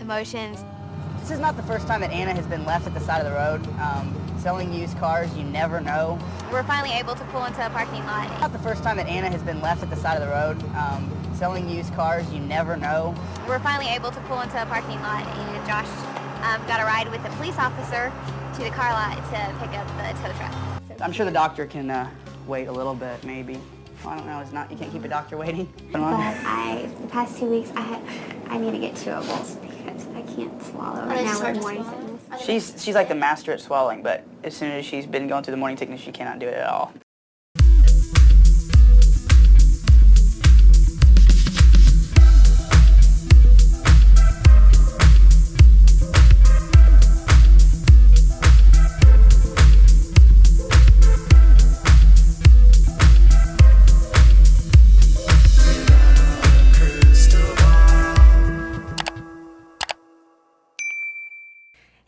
emotions. This is not the first time that Anna has been left at the side of the road. Selling used cars, you never know. We're finally able to pull into a parking lot. Not the first time that Anna has been left at the side of the road. Selling used cars, you never know. We're finally able to pull into a parking lot, and Josh got a ride with a police officer to the car lot to pick up the tow truck. I'm sure the doctor can wait a little bit, maybe. I don't know. You can't keep a doctor waiting. But the past 2 weeks, I need to get 2 ovals because I can't swallow right now with morning sickness. She's like the master at swallowing, but as soon as she's been going through the morning sickness, she cannot do it at all.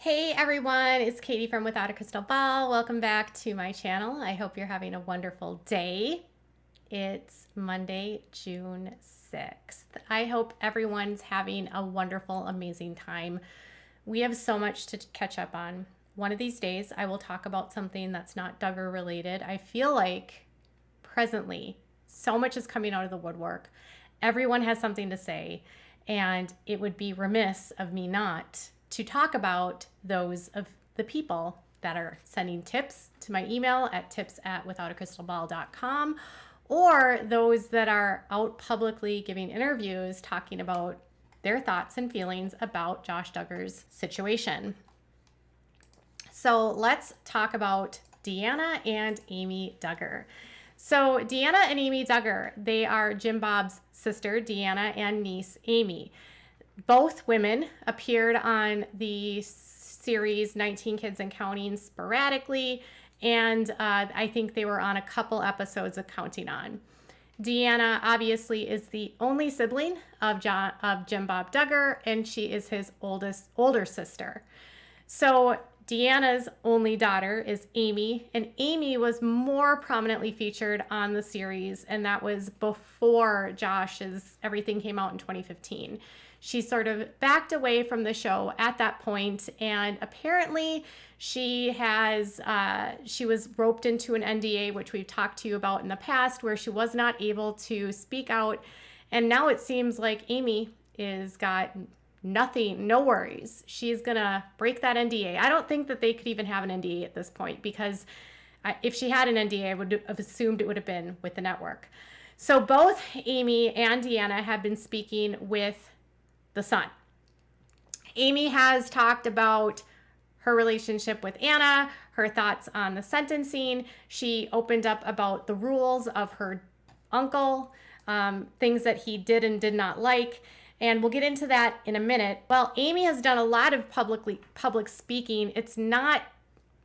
Hey everyone, it's Katie from Without a Crystal Ball. Welcome back to my channel. I hope you're having a wonderful day. It's Monday, June 6th. I hope everyone's having a wonderful, amazing time. We have so much to catch up on. One of these days, I will talk about something that's not Duggar related. I feel like presently, so much is coming out of the woodwork. Everyone has something to say, and it would be remiss of me not to talk about those of the people that are sending tips to my email at tips@withoutacrystalball.com, or those that are out publicly giving interviews talking about their thoughts and feelings about Josh Duggar's situation. So let's talk about Deanna and Amy Duggar. So Deanna and Amy Duggar, they are Jim Bob's sister, Deanna, and niece, Amy. Both women appeared on the series 19 Kids and Counting sporadically, and I think they were on a couple episodes of Counting On. Deanna obviously is the only sibling of Jim Bob Duggar, and she is his older sister. So Deanna's only daughter is Amy, and Amy was more prominently featured on the series, and that was before Josh's Everything came out in 2015. She sort of backed away from the show at that point, and apparently she was roped into an NDA, which we've talked to you about in the past, where she was not able to speak out, and now it seems like Amy is got nothing, no worries. She's gonna break that NDA. I don't think that they could even have an NDA at this point, because if she had an NDA, I would have assumed it would have been with the network. So both Amy and Deanna have been speaking with the Sun. Amy has talked about her relationship with Anna, her thoughts on the sentencing. She opened up about the rules of her uncle, things that he did and did not like. And we'll get into that in a minute. Well, Amy has done a lot of public speaking. It's not,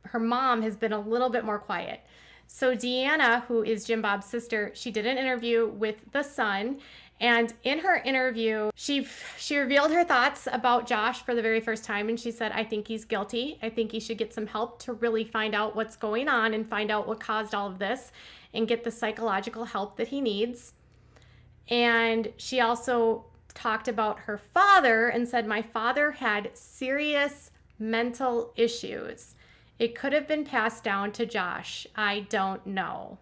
her mom has been a little bit more quiet. So Deanna, who is Jim Bob's sister, she did an interview with The Sun. And in her interview, she revealed her thoughts about Josh for the very first time. And she said, I think he's guilty. I think he should get some help to really find out what's going on and find out what caused all of this and get the psychological help that he needs. And she also talked about her father and said, my father had serious mental issues. It could have been passed down to Josh. I don't know.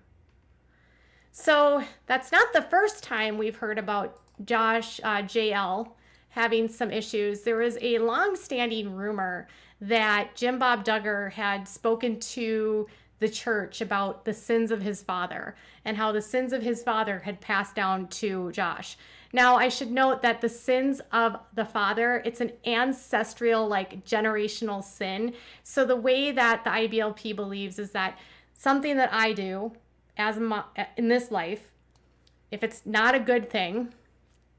So that's not the first time we've heard about Josh, JL, having some issues. There was a long-standing rumor that Jim Bob Duggar had spoken to the church about the sins of his father and how the sins of his father had passed down to Josh. Now, I should note that the sins of the father, it's an ancestral, like generational sin. So the way that the IBLP believes is that something that I do in this life, if it's not a good thing,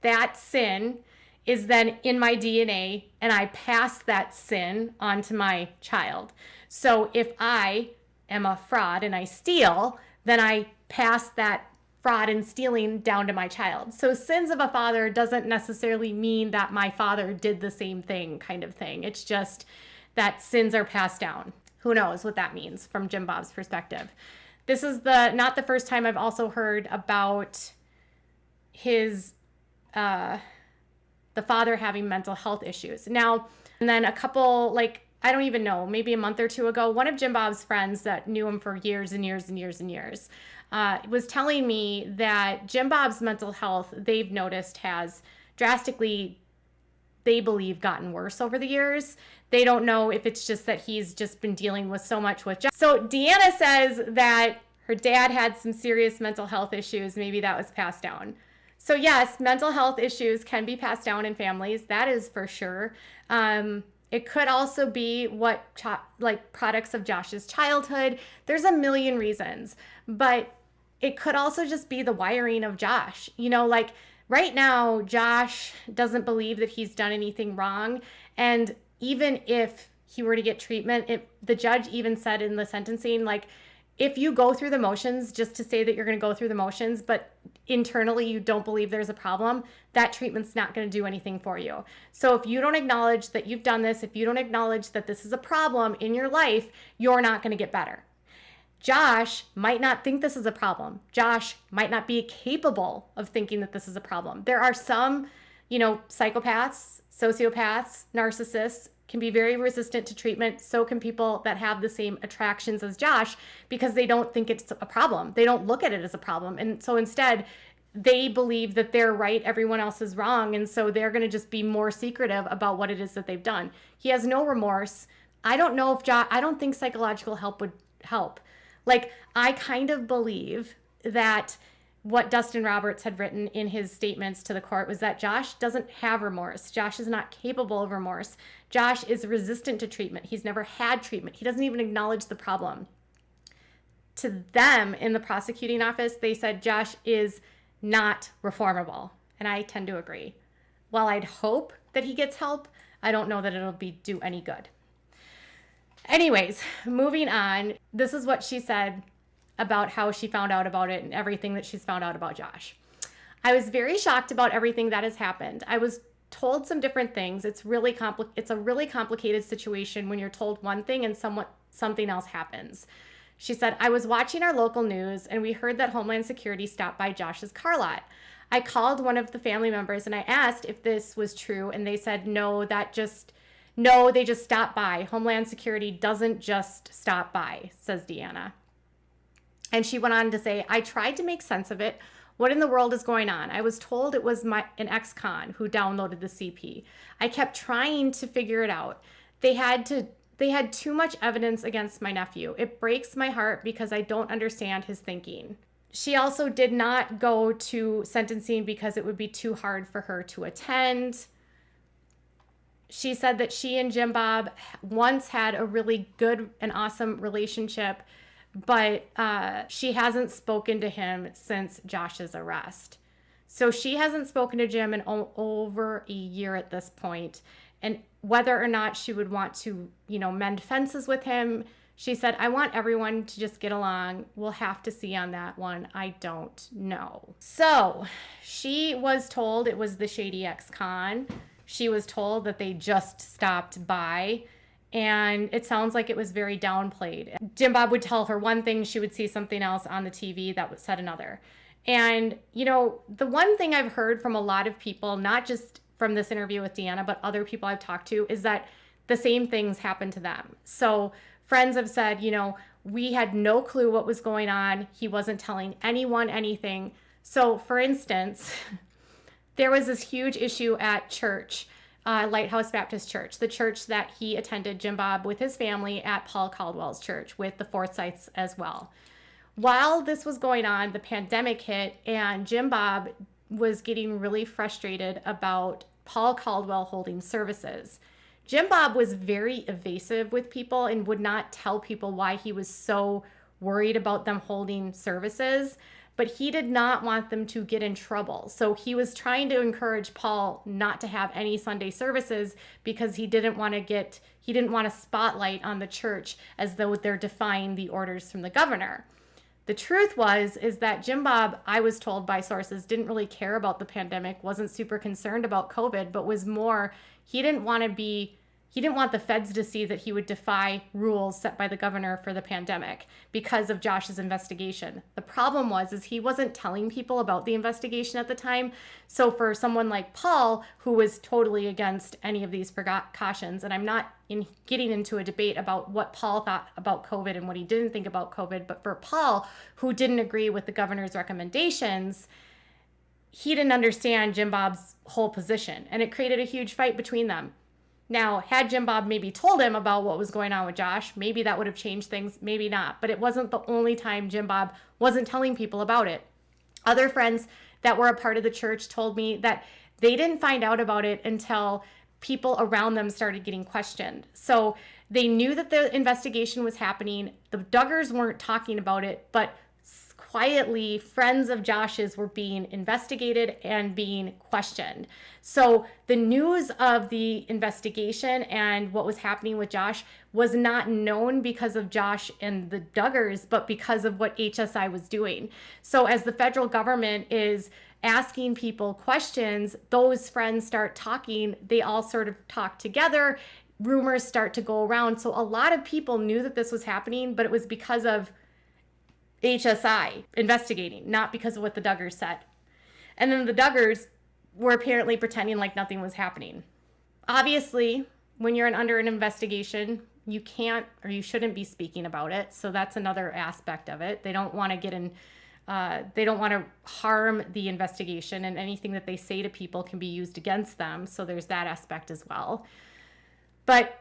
that sin is then in my DNA, and I pass that sin on to my child. So if I am a fraud and I steal, then I pass that fraud and stealing down to my child. So sins of a father doesn't necessarily mean that my father did the same thing, kind of thing. It's just that sins are passed down. Who knows what that means from Jim Bob's perspective. This is not the first time I've also heard about his the father having mental health issues. Now, and then a couple, like, I don't even know, maybe a month or two ago, one of Jim Bob's friends that knew him for years and years and years and years was telling me that Jim Bob's mental health, they've noticed, has drastically, they believe, gotten worse over the years. They don't know if it's just that he's just been dealing with so much with Josh. So Deanna says that her dad had some serious mental health issues. Maybe that was passed down. So yes, mental health issues can be passed down in families. That is for sure. It could also be like products of Josh's childhood. There's a million reasons, but it could also just be the wiring of Josh. You know, like right now, Josh doesn't believe that he's done anything wrong. And even if he were to get treatment, the judge even said in the sentencing, like, if you go through the motions just to say that you're going to go through the motions, but internally you don't believe there's a problem, that treatment's not going to do anything for you. So if you don't acknowledge that you've done this, if you don't acknowledge that this is a problem in your life, you're not going to get better. Josh might not think this is a problem. Josh might not be capable of thinking that this is a problem. There are some, psychopaths, sociopaths, narcissists can be very resistant to treatment. So can people that have the same attractions as Josh, because they don't think it's a problem. They don't look at it as a problem. And so instead, they believe that they're right, everyone else is wrong. And so they're going to just be more secretive about what it is that they've done. He has no remorse. I don't think psychological help would help. Like, I kind of believe that what Dustin Roberts had written in his statements to the court was that Josh doesn't have remorse. Josh is not capable of remorse. Josh is resistant to treatment. He's never had treatment. He doesn't even acknowledge the problem. To them in the prosecuting office, they said Josh is not reformable. And I tend to agree. While I'd hope that he gets help, I don't know that it'll do any good. Anyways, moving on. This is what she said about how she found out about it and everything that she's found out about Josh. I was very shocked about everything that has happened. I was told some different things. It's a really complicated situation when you're told one thing and something else happens. She said, I was watching our local news and we heard that Homeland Security stopped by Josh's car lot. I called one of the family members and I asked if this was true, and they said, no, they just stopped by. Homeland Security doesn't just stop by, says Deanna. And she went on to say, I tried to make sense of it. What in the world is going on? I was told it was an ex-con who downloaded the CP. I kept trying to figure it out. They had too much evidence against my nephew. It breaks my heart because I don't understand his thinking. She also did not go to sentencing because it would be too hard for her to attend. She said that she and Jim Bob once had a really good and awesome relationship, but she hasn't spoken to him since Josh's arrest. So she hasn't spoken to Jim in over a year at this point. And whether or not she would want to, mend fences with him, she said, I want everyone to just get along. We'll have to see on that one. I don't know. So she was told it was the shady ex-con. She was told that they just stopped by. And it sounds like it was very downplayed. Jim Bob would tell her one thing, she would see something else on the TV that said another. And, the one thing I've heard from a lot of people, not just from this interview with Deanna, but other people I've talked to, is that the same things happened to them. So friends have said, we had no clue what was going on. He wasn't telling anyone anything. So for instance, there was this huge issue at church, Lighthouse Baptist Church, the church that he attended, Jim Bob, with his family at Paul Caldwell's church with the Forsyths as well. While this was going on, the pandemic hit and Jim Bob was getting really frustrated about Paul Caldwell holding services. Jim Bob was very evasive with people and would not tell people why he was so worried about them holding services, but he did not want them to get in trouble. So he was trying to encourage Paul not to have any Sunday services because he didn't want a spotlight on the church as though they're defying the orders from the governor. The truth is that Jim Bob, I was told by sources, didn't really care about the pandemic, wasn't super concerned about COVID, but was more, he he didn't want the feds to see that he would defy rules set by the governor for the pandemic because of Josh's investigation. The problem is he wasn't telling people about the investigation at the time. So for someone like Paul, who was totally against any of these precautions, and I'm not getting into a debate about what Paul thought about COVID and what he didn't think about COVID, but for Paul, who didn't agree with the governor's recommendations, he didn't understand Jim Bob's whole position, and it created a huge fight between them. Now, had Jim Bob maybe told him about what was going on with Josh, maybe that would have changed things, maybe not. But it wasn't the only time Jim Bob wasn't telling people about it. Other friends that were a part of the church told me that they didn't find out about it until people around them started getting questioned. So they knew that the investigation was happening. The Duggars weren't talking about it, but quietly, friends of Josh's were being investigated and being questioned. So the news of the investigation and what was happening with Josh was not known because of Josh and the Duggars, but because of what HSI was doing. So as the federal government is asking people questions, those friends start talking, they all sort of talk together, rumors start to go around. So a lot of people knew that this was happening, but it was because of HSI investigating, not because of what the Duggars said. And then the Duggars were apparently pretending like nothing was happening. Obviously, when you're under an investigation, you can't or you shouldn't be speaking about it. So that's another aspect of it. They don't want to get in, they don't want to harm the investigation, and anything that they say to people can be used against them. So there's that aspect as well. But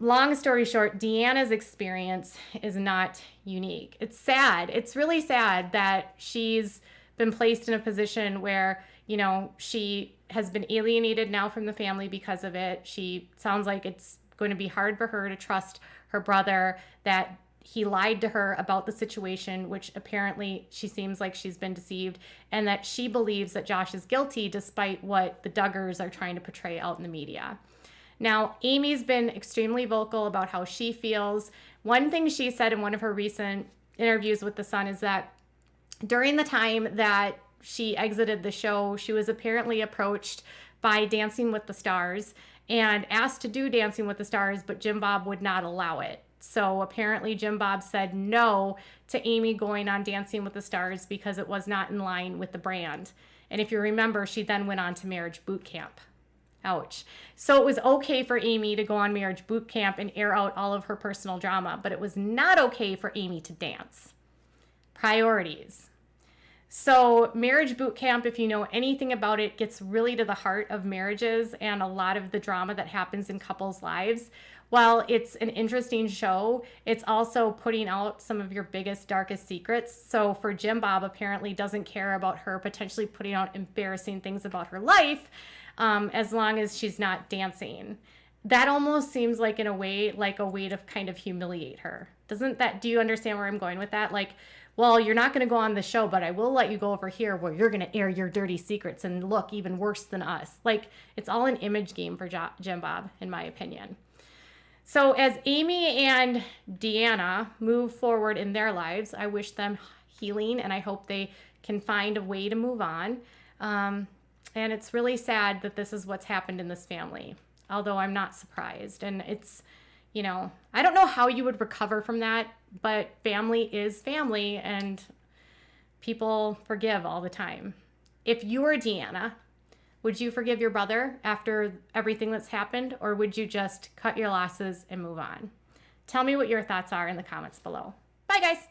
long story short, Deanna's experience is not unique. It's sad. It's really sad that she's been placed in a position where, you know, she has been alienated now from the family because of it. She sounds like it's going to be hard for her to trust her brother, that he lied to her about the situation, which apparently she seems like she's been deceived, and that she believes that Josh is guilty despite what the Duggars are trying to portray out in the media. Now, Amy's been extremely vocal about how she feels. One thing she said in one of her recent interviews with The Sun is that during the time that she exited the show, she was apparently approached by Dancing with the Stars and asked to do Dancing with the Stars, but Jim Bob would not allow it. So apparently Jim Bob said no to Amy going on Dancing with the Stars because it was not in line with the brand. And if you remember, she then went on to Marriage Boot Camp. Ouch. So it was okay for Amy to go on Marriage Boot Camp and air out all of her personal drama, but it was not okay for Amy to dance. Priorities. So Marriage Boot Camp, if you know anything about it, gets really to the heart of marriages and a lot of the drama that happens in couples' lives. While it's an interesting show, it's also putting out some of your biggest, darkest secrets. So for Jim Bob, apparently doesn't care about her potentially putting out embarrassing things about her life, as long as she's not dancing. That almost seems like, in a way, like a way to kind of humiliate her. Do you understand where I'm going with that? Like, well, you're not going to go on the show, but I will let you go over here where you're going to air your dirty secrets and look even worse than us. Like, it's all an image game for Jim Bob, in my opinion. So as Amy and Deanna move forward in their lives, I wish them healing, and I hope they can find a way to move on. And it's really sad that this is what's happened in this family, although I'm not surprised. And it's, you know, I don't know how you would recover from that, but family is family, and people forgive all the time. If you were Deanna, would you forgive your brother after everything that's happened, or would you just cut your losses and move on? Tell me what your thoughts are in the comments below. Bye, guys.